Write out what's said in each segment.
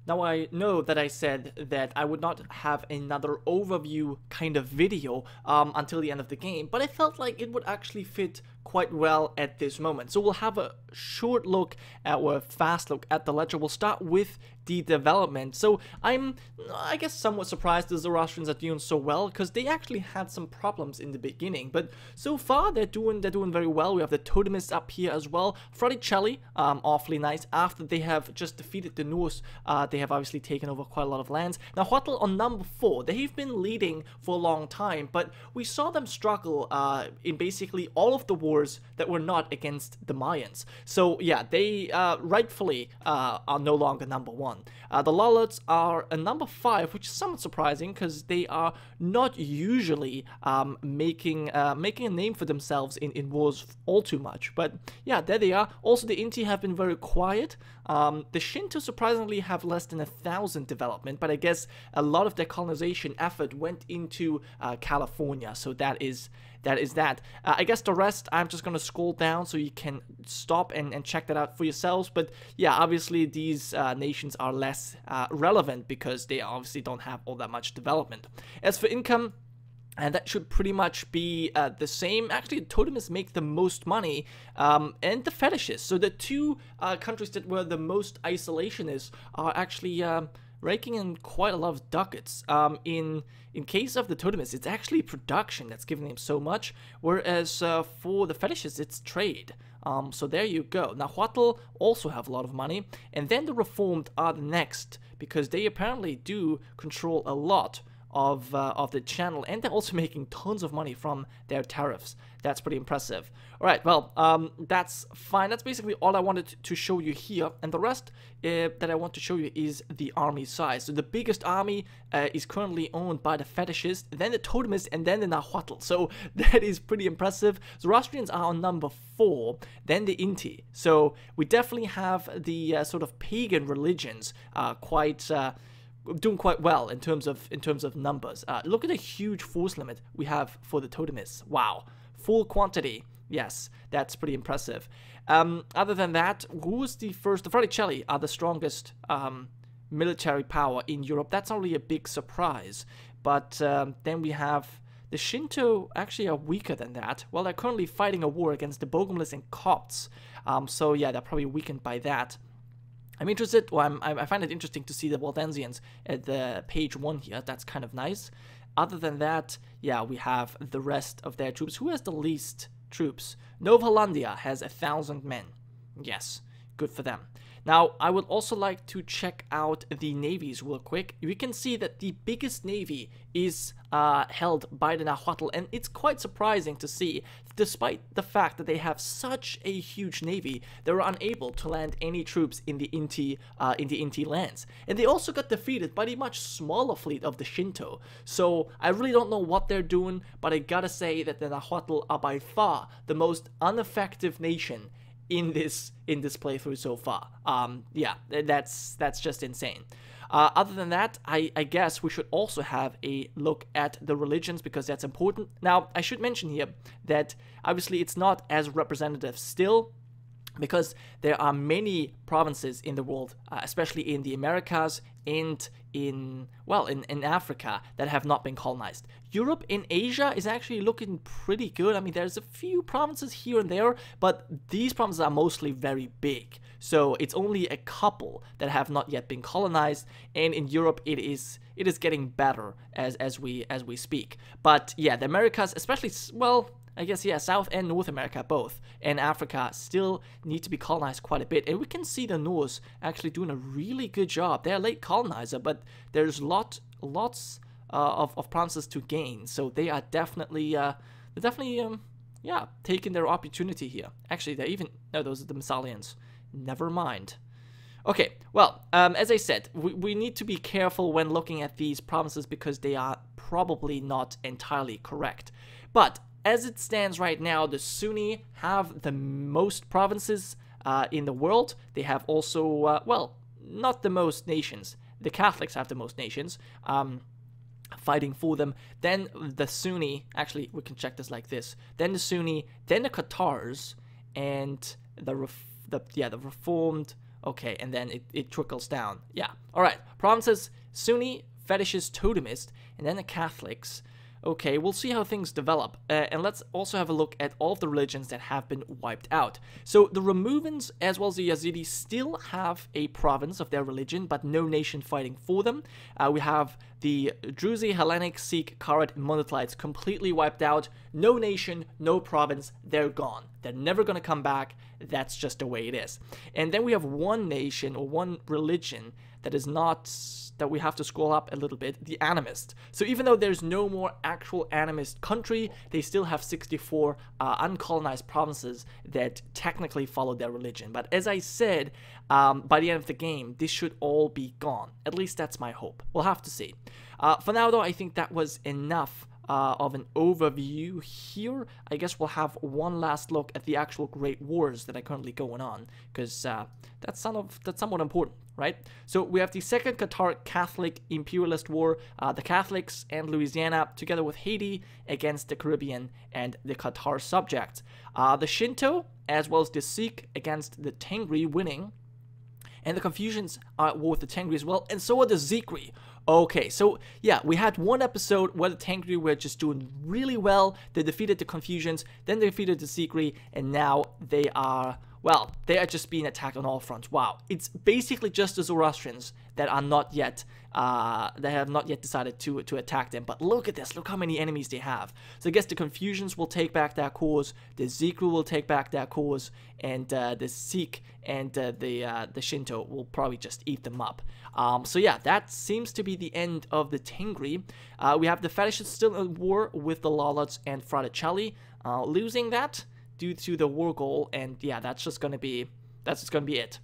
Now I know that I said that I would not have another overview kind of video until the end of the game, but I felt like it would actually fit quite well at this moment. So we'll have a short look at, or a fast look at the ledger. We'll start with the development. So I'm, I guess, somewhat surprised the Zoroastrians are doing so well, because they actually had some problems in the beginning, but so far they're doing very well. We have the Totemists up here as well. Fraticelli, awfully nice. After they have just defeated the Norse, they have obviously taken over quite a lot of lands. Now Nahuatl on number 4, they've been leading for a long time, but we saw them struggle in basically all of the wars that were not against the Mayans. So yeah, they rightfully are no longer number 1. The Lollards are a number 5, which is somewhat surprising because they are not usually making a name for themselves in wars all too much. But yeah, there they are. Also, the Inti have been very quiet. The Shinto surprisingly have less than 1,000 development, but I guess a lot of their colonization effort went into California, so that is that. I guess the rest, I'm just going to scroll down so you can stop and check that out for yourselves. But yeah, obviously these nations are less relevant because they obviously don't have all that much development. As for income, and that should pretty much be the same. Actually, the Totemists make the most money, and the Fetishists. So the two countries that were the most isolationist are actually raking in quite a lot of ducats. In case of the Totemists, it's actually production that's giving them so much, whereas for the Fetishists, it's trade. So there you go. Now, Nahuatl also have a lot of money, and then the Reformed are the next, because they apparently do control a lot of the channel, and they're also making tons of money from their tariffs. That's pretty impressive. Alright, well, that's fine. That's basically all I wanted to show you here, and the rest that I want to show you is the army size. So the biggest army is currently owned by the Fetishists, then the Totemists, and then the Nahuatl. So that is pretty impressive. Zoroastrians are on number 4, then the Inti. So we definitely have the sort of pagan religions doing quite well in terms of numbers. Look at the huge force limit we have for the Totemists. Wow, full quantity. Yes, that's pretty impressive. Other than that, who's the first? The Fraticelli are the strongest military power in Europe. That's not really a big surprise. But then we have the Shinto. Actually are weaker than that. Well, they're currently fighting a war against the Bogomilist and Copts. So yeah, they're probably weakened by that. I'm interested, well, I find it interesting to see the Waldensians at the page 1 here. That's kind of nice. Other than that, yeah, we have the rest of their troops. Who has the least troops? Nova Hollandia has 1,000 men. Yes, good for them. Now, I would also like to check out the navies real quick. We can see that the biggest navy is held by the Nahuatl, and it's quite surprising to see, despite the fact that they have such a huge navy, they were unable to land any troops in the Inti lands. And they also got defeated by the much smaller fleet of the Shinto. So I really don't know what they're doing, but I gotta say that the Nahuatl are by far the most ineffective nation in this playthrough so far. Yeah, that's just insane. Other than that, I guess we should also have a look at the religions, because that's important. Now, I should mention here that obviously it's not as representative still, because there are many provinces in the world, especially in the Americas and in Africa, that have not been colonized. Europe and Asia is actually looking pretty good. I mean, there's a few provinces here and there, but these provinces are mostly very big. So it's only a couple that have not yet been colonized, and in Europe it is getting better as we speak. But yeah, the Americas, especially, well, I guess, yeah, South and North America both, and Africa still need to be colonized quite a bit. And we can see the Norse actually doing a really good job. They're a late colonizer, but there's lots of provinces to gain. So they are definitely, yeah, taking their opportunity here. Actually, they're even, no, those are the Massalians. Never mind. Okay, well, as I said, we need to be careful when looking at these provinces, because they are probably not entirely correct. But as it stands right now, the Sunni have the most provinces in the world. They have also, well, not the most nations. The Catholics have the most nations fighting for them. Then the Sunni, actually, we can check this like this. Then the Sunni, then the Cathars, and the Reformed. Okay, and then it trickles down. Yeah. All right. Provinces: Sunni, fetishist, totemist, and then the Catholics. Okay, we'll see how things develop. And let's also have a look at all of the religions that have been wiped out. So the Romuvans, as well as the Yazidis, still have a province of their religion, but no nation fighting for them. We have the Druze, Hellenic, Sikh, Karaite, and Monothelites completely wiped out. No nation, no province, they're gone. They're never going to come back. That's just the way it is. And then we have one nation or one religion that is not, that we have to scroll up a little bit, the animist. So even though there's no more actual animist country, they still have 64 uncolonized provinces that technically follow their religion. But as I said, by the end of the game, this should all be gone. At least that's my hope. We'll have to see. For now, though, I think that was enough of an overview here. I guess we'll have one last look at the actual Great Wars that are currently going on, because that's somewhat important, right? So we have the Second Cathar Catholic Imperialist War, the Catholics and Louisiana, together with Haiti, against the Caribbean and the Cathar subjects. The Shinto, as well as the Sikh, against the Tengri, winning. And the Confucians are at war with the Tengri as well, and so are the Zikri. Okay, so yeah, we had one episode where the Tengri were just doing really well. They defeated the Confucians, then they defeated the Zikri, and now they are, well, they are just being attacked on all fronts. Wow, it's basically just the Zoroastrians that are not yet, they have not yet decided to attack them. But look at this, look how many enemies they have. So I guess the Confucians will take back their cause, the Zikri will take back their cause, and the Sikh and the Shinto will probably just eat them up. So yeah, that seems to be the end of the Tengri. We have the fetishists still at war with the Lollards and Fraticelli, losing that due to the war goal, and yeah, that's just gonna be it.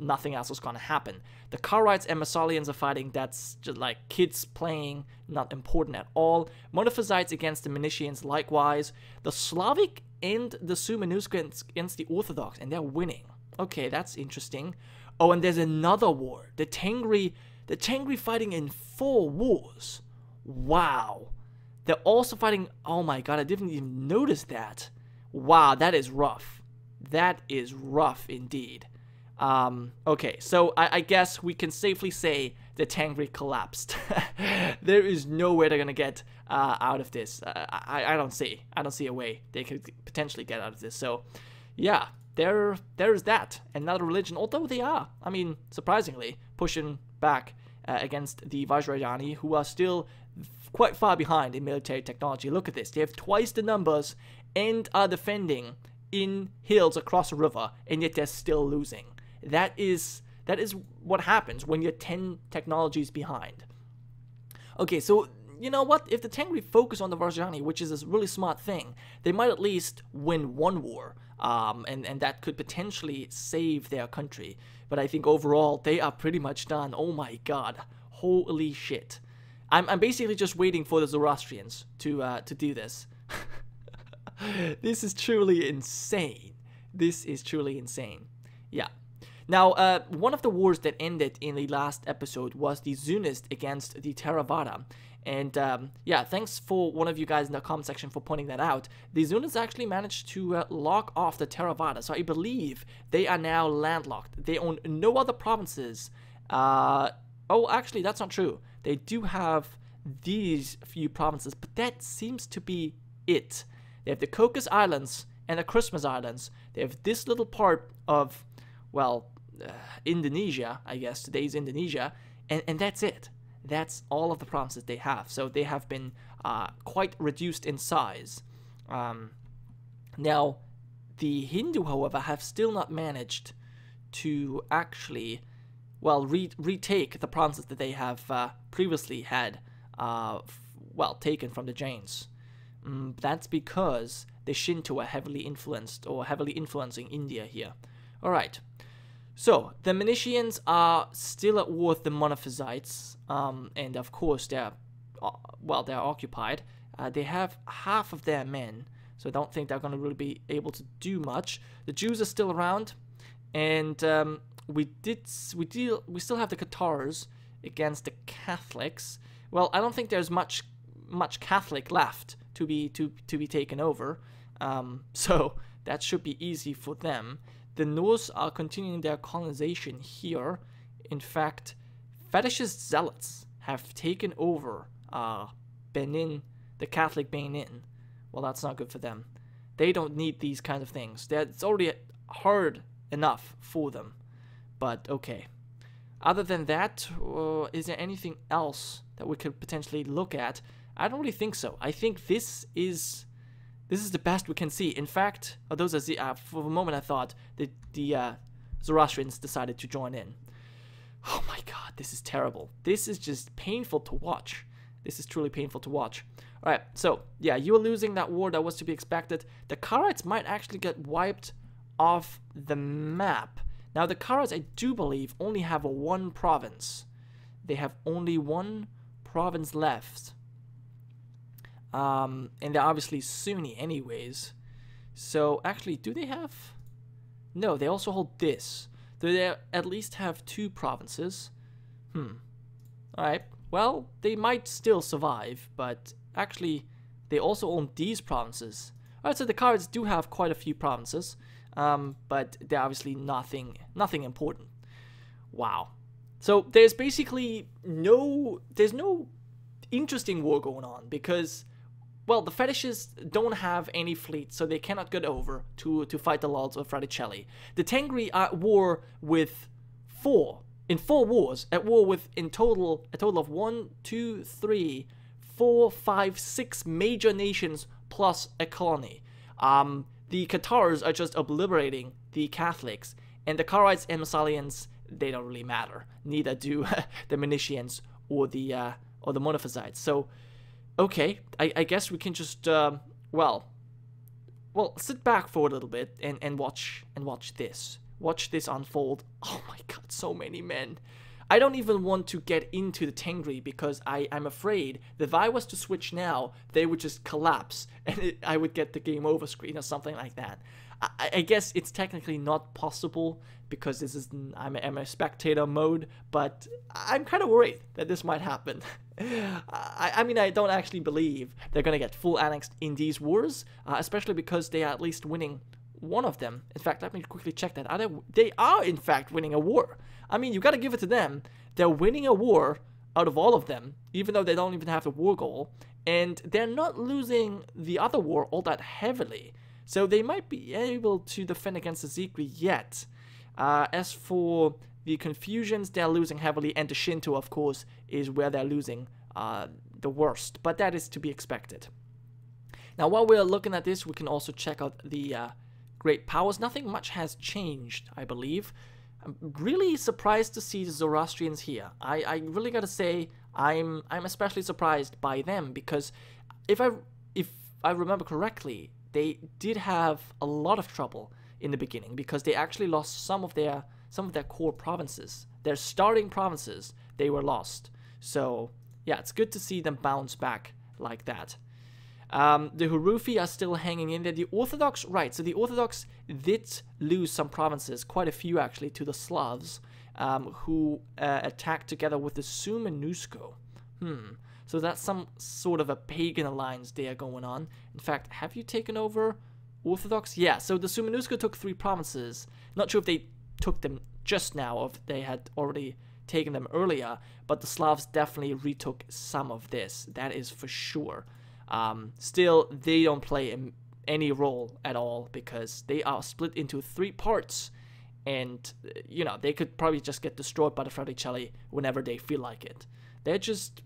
Nothing else is gonna happen. The Karaites and Massalians are fighting. That's just like kids playing, not important at all. Monophysites against the Menicians likewise. The Slavic and the Suomenusko against the Orthodox, and they're winning. Okay, that's interesting. Oh, and there's another war. The Tengri fighting in 4 wars. Wow. They're also fighting, oh my god, I didn't even notice that. Wow, that is rough. That is rough indeed. Okay, so I guess we can safely say the Tengri collapsed. There is no way they're gonna get out of this. I don't see a way they could potentially get out of this. So, yeah, there's that. Another religion, although they are, I mean, surprisingly, pushing back against the Vajrayani, who are still quite far behind in military technology. Look at this. They have twice the numbers and are defending in hills across a river, and yet they're still losing. That is what happens when you're 10 technologies behind. Okay, so you know what? If the Tengri focus on the Vajrayani, which is a really smart thing, they might at least win one war, and that could potentially save their country. But I think overall, they are pretty much done. Oh my god. Holy shit. I'm basically just waiting for the Zoroastrians to do this. This is truly insane. This is truly insane. Yeah. Now, one of the wars that ended in the last episode was the Zunist against the Theravada. And, yeah, thanks for one of you guys in the comment section for pointing that out. The Zunists actually managed to lock off the Theravada, so I believe they are now landlocked. They own no other provinces. Oh, actually, that's not true. They do have these few provinces, but that seems to be it. They have the Cocos Islands and the Christmas Islands. They have this little part of, well, Indonesia, I guess, today's Indonesia, and that's it. That's all of the provinces they have. So they have been quite reduced in size. Now, the Hindu, however, have still not managed to actually, well, retake the provinces that they have previously had, well, taken from the Jains. That's because the Shinto are heavily influenced, or heavily influencing India here. Alright. So, the Menicians are still at war with the Monophysites, and of course they're occupied. They have half of their men, so I don't think they're going to really be able to do much. The Jews are still around, and we still have the Cathars against the Catholics. Well, I don't think there's much Catholic left to be taken over, so that should be easy for them. the Norse are continuing their colonization here. In fact, Pious+Zealots have taken over Benin, the Catholic Benin. Well, that's not good for them. They don't need these kinds of things. It's already hard enough for them. But okay. Other than that, is there anything else that we could potentially look at? I don't really think so. I think this is the best we can see. In fact, those are for a moment I thought that the Zoroastrians decided to join in. Oh my god, this is terrible. This is just painful to watch. This is truly painful to watch. Alright, so, yeah, you are losing that war. That was to be expected. The Kharites might actually get wiped off the map. Now, the Kharites, I do believe, only have one province. They have only one province left. And they're obviously Sunni anyways. So, actually, do they have... No, they also hold this. Do they at least have 2 provinces? Alright, well, they might still survive, but actually, they also own these provinces. Alright, so the Kharites do have quite a few provinces, but they're obviously nothing important. Wow. So, there's basically no interesting war going on, because... Well, the fetishes don't have any fleet, so they cannot get over to fight the Lollards of Fraticelli. The Tengri are at war with 4 wars, at war with a total of 1, 2, 3, 4, 5, 6 major nations plus a colony. The Cathars are just obliterating the Catholics, and the Karites and Massalians, they don't really matter. Neither do the Manicians or the Monophysites. So. Okay, I guess we can just, well, sit back for a little bit and watch this. Watch this unfold. Oh my god, so many men. I don't even want to get into the Tengri because I'm afraid that if I was to switch now, they would just collapse and I would get the game over screen or something like that. I guess it's technically not possible because I'm a spectator mode, but I'm kind of worried that this might happen. I mean, I don't actually believe they're going to get full annexed in these wars, especially because they are at least winning one of them. In fact, let me quickly check that. They are, in fact, winning a war. I mean, you got to give it to them. They're winning a war out of all of them, even though they don't even have a war goal, and they're not losing the other war all that heavily. So they might be able to defend against the Zikri yet. As for the Confusions, they're losing heavily, and the Shinto, of course, is where they're losing the worst. But that is to be expected. Now, while we're looking at this, we can also check out the Great Powers. Nothing much has changed, I believe. I'm really surprised to see the Zoroastrians here. I really gotta say, I'm especially surprised by them, because if I remember correctly, they did have a lot of trouble in the beginning because they actually lost some of their core provinces. Their starting provinces, they were lost. So yeah, it's good to see them bounce back like that. The Hurufi are still hanging in there. The Orthodox, right, so the Orthodox did lose some provinces, quite a few actually, to the Slavs, who attacked together with the Suomenusko. So that's some sort of a pagan alliance there going on. In fact, have you taken over Orthodox? Yeah, so the Suomenusko took 3 provinces. Not sure if they took them just now or if they had already taken them earlier, but the Slavs definitely retook some of this. That is for sure. Still, they don't play any role at all because they are split into 3 parts, and you know, they could probably just get destroyed by the Fraticelli whenever they feel like it. They're just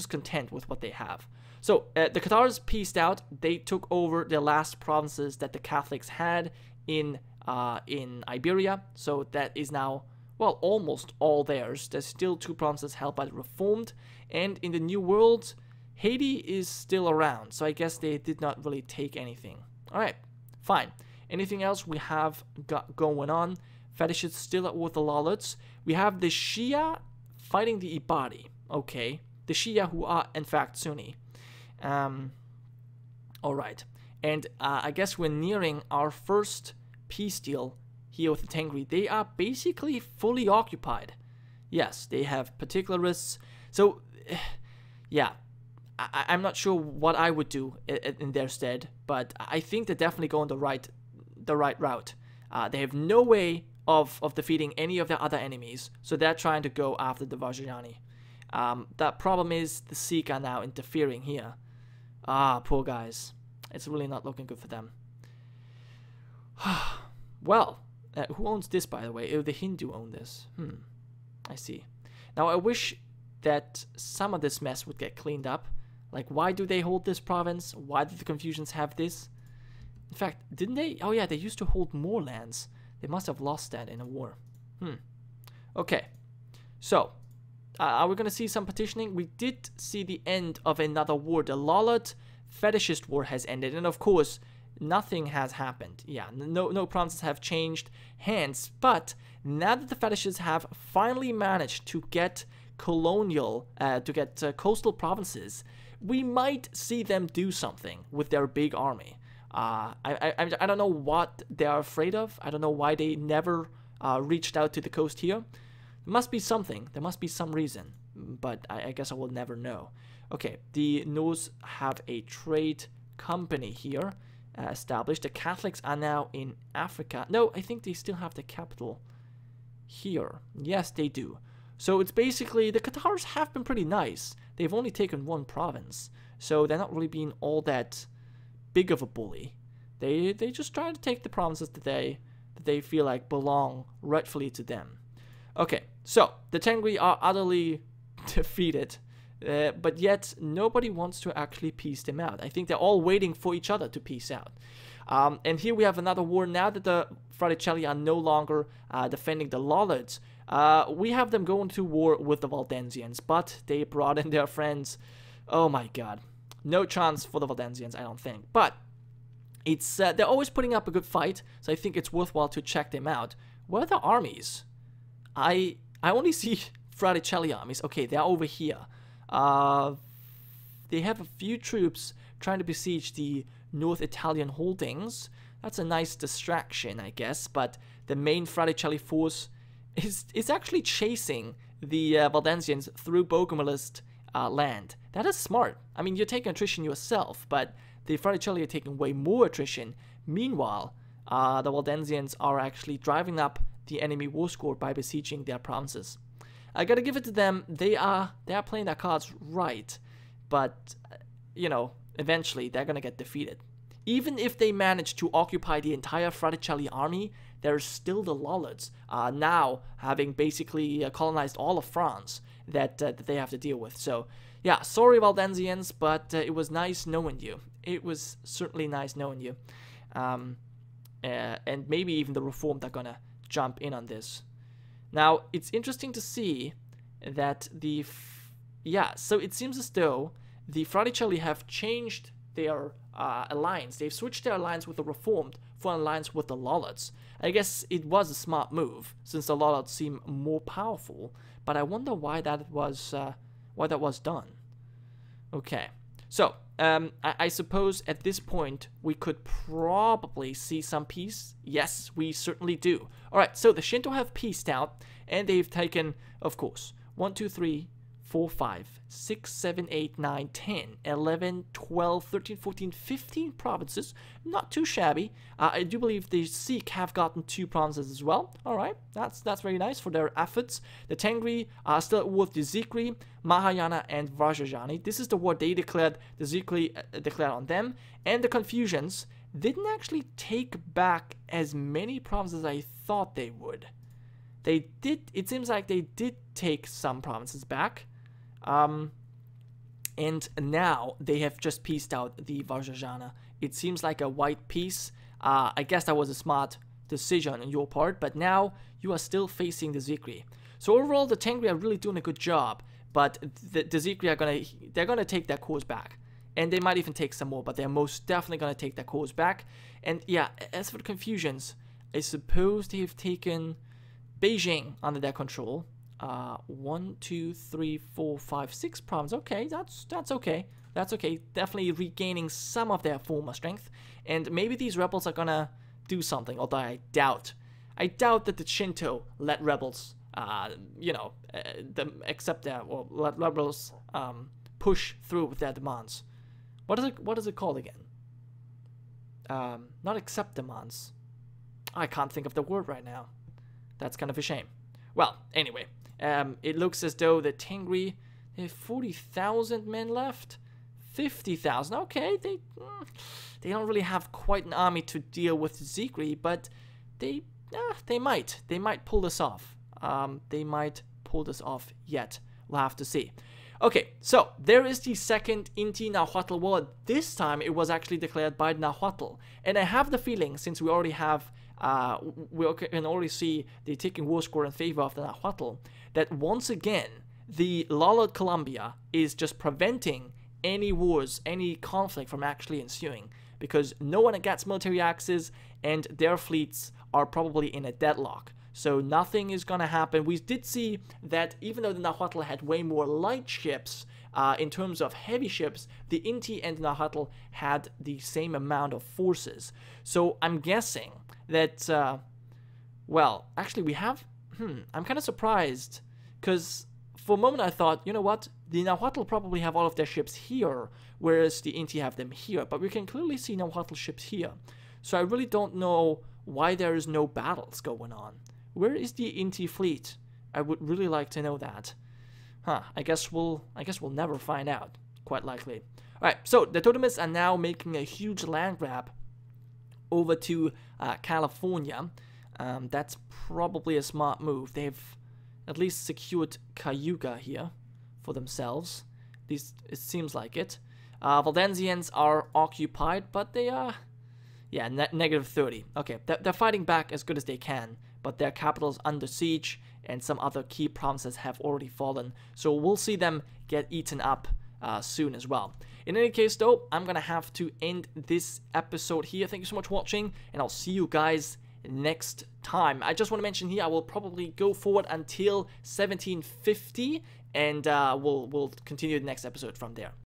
content with what they have. So the Cathars pieced out. They took over the last provinces that the Catholics had in Iberia. So that is now, well, almost all theirs. There's still 2 provinces held by the Reformed, and in the New World, Haiti is still around, so I guess they did not really take anything. Alright, fine. Anything else we have got going on? Fetish is still at war with the Lollards. We have the Shia fighting the Ibadi. Okay, the Shia who are in fact Sunni. Alright, and I guess we're nearing our first peace deal here with the Tengri. They are basically fully occupied. Yes, they have particularists. So, yeah. I'm not sure what I would do in their stead, but I think they're definitely going the right route. They have no way of defeating any of their other enemies, so they're trying to go after the Vajrayani. That problem is the Sikh are now interfering here. Poor guys. It's really not looking good for them. Well, who owns this, by the way? Oh, the Hindu own this. I see. Now, I wish that some of this mess would get cleaned up. Like, why do they hold this province? Why did the Confucians have this? In fact, didn't they? Oh, yeah, they used to hold more lands. They must have lost that in a war. Okay. So, are we going to see some petitioning? We did see the end of another war. The Lollard Fetishist War has ended. And, of course, nothing has happened. Yeah, no provinces have changed hands. But now that the fetishists have finally managed to get coastal provinces, we might see them do something with their big army. I don't know what they are afraid of. I don't know why they never reached out to the coast here. There must be something. There must be some reason. But I guess I will never know. Okay, the Norse have a trade company here established. The Catholics are now in Africa. No, I think they still have the capital here. Yes, they do. So it's basically, the Cathars have been pretty nice. They've only taken one province, so they're not really being all that big of a bully. They just try to take the provinces that they feel like belong rightfully to them. Okay, so the Tengri are utterly defeated, but yet nobody wants to actually peace them out. I think they're all waiting for each other to peace out. And here we have another war. Now that the Fraticelli are no longer defending the Lollards, we have them going to war with the Waldensians, but they brought in their friends. Oh my god. No chance for the Waldensians, I don't think. But it's they're always putting up a good fight, so I think it's worthwhile to check them out. Where are the armies? I only see Fraticelli armies. Okay, they're over here. They have a few troops trying to besiege the North Italian holdings. That's a nice distraction, I guess, but the main Fraticelli force is actually chasing the Waldensians through Bogomilist land. That is smart. I mean, you're taking attrition yourself, but the Fraticelli are taking way more attrition. Meanwhile, the Waldensians are actually driving up the enemy war score by besieging their provinces. I gotta give it to them. They are playing their cards right, but you know, eventually they're gonna get defeated. Even if they manage to occupy the entire Fraticelli army, there's still the Lollards, now having basically colonized all of France that they have to deal with. So, yeah, sorry Waldensians, but it was nice knowing you. It was certainly nice knowing you. And maybe even the Reformed are gonna jump in on this. Now, it's interesting to see that so it seems as though the Fraticelli have changed their alliance. They've switched their alliance with the Reformed for an alliance with the Lollards. I guess it was a smart move, since the Lollards seem more powerful, but I wonder why that was done. Okay, so I suppose at this point we could probably see some peace. Yes, we certainly do. Alright, so the Shinto have peaced out, and they've taken, of course, 1, 2, 3, 4, 5, 6, 7, 8, 9, 10, 11, 12, 13, 14, 15 provinces. Not too shabby. I do believe the Sikh have gotten 2 provinces as well. Alright, that's very nice for their efforts. The Tengri are still at war with the Zikri, Mahayana, and Vajrayani. This is the war they declared, the Zikri declared on them. And the Confucians didn't actually take back as many provinces as I thought they would. They did, it seems like they did take some provinces back. And now they have just pieced out the Vajrayana. It seems like a white peace. I guess that was a smart decision on your part, but now you are still facing the Zikri. So overall, the Tengri are really doing a good job, but the Zikri are gonna take their cores back. And they might even take some more, but they're most definitely gonna take their cores back. And yeah, as for the Confucians, I suppose they've taken Beijing under their control. 1, 2, 3, 4, 5, 6 provinces. Okay, that's okay. That's okay. Definitely regaining some of their former strength. And maybe these rebels are gonna do something, although I doubt. I doubt that the Shinto let rebels, accept their, or let rebels push through with their demands. What is it called again? Not accept demands. I can't think of the word right now. That's kind of a shame. Well, anyway, it looks as though the Tengri, they have 40,000 men left. 50,000. Okay, they don't really have quite an army to deal with Zikri, but they might pull this off. They might pull this off yet. We'll have to see. Okay, so there is the second Inti Nahuatl war. This time it was actually declared by Nahuatl, and I have the feeling, since we already have, we can already see the ticking war score in favor of the Nahuatl, that once again the Lollard Columbia is just preventing any wars, any conflict from actually ensuing, because no one gets military axes and their fleets are probably in a deadlock. So nothing is gonna happen. We did see that even though the Nahuatl had way more light ships, in terms of heavy ships, the Inti and Nahuatl had the same amount of forces. So I'm guessing that, well, actually we have, I'm kind of surprised, because for a moment I thought, you know what, the Nahuatl probably have all of their ships here, whereas the Inti have them here, but we can clearly see Nahuatl ships here. So I really don't know why there is no battles going on. Where is the Inti fleet? I would really like to know that. I guess we'll never find out, quite likely. Alright, so the Totemists are now making a huge land grab over to California. That's probably a smart move. They've at least secured Cayuga here for themselves. At least it seems like it. Waldensians are occupied, but they are, yeah, negative 30. Okay, they're fighting back as good as they can, but their capital is under siege, and some other key provinces have already fallen. So we'll see them get eaten up soon as well. In any case, though, I'm gonna have to end this episode here. Thank you so much for watching, and I'll see you guys next time. I just want to mention here, I will probably go forward until 1750, and we'll continue the next episode from there.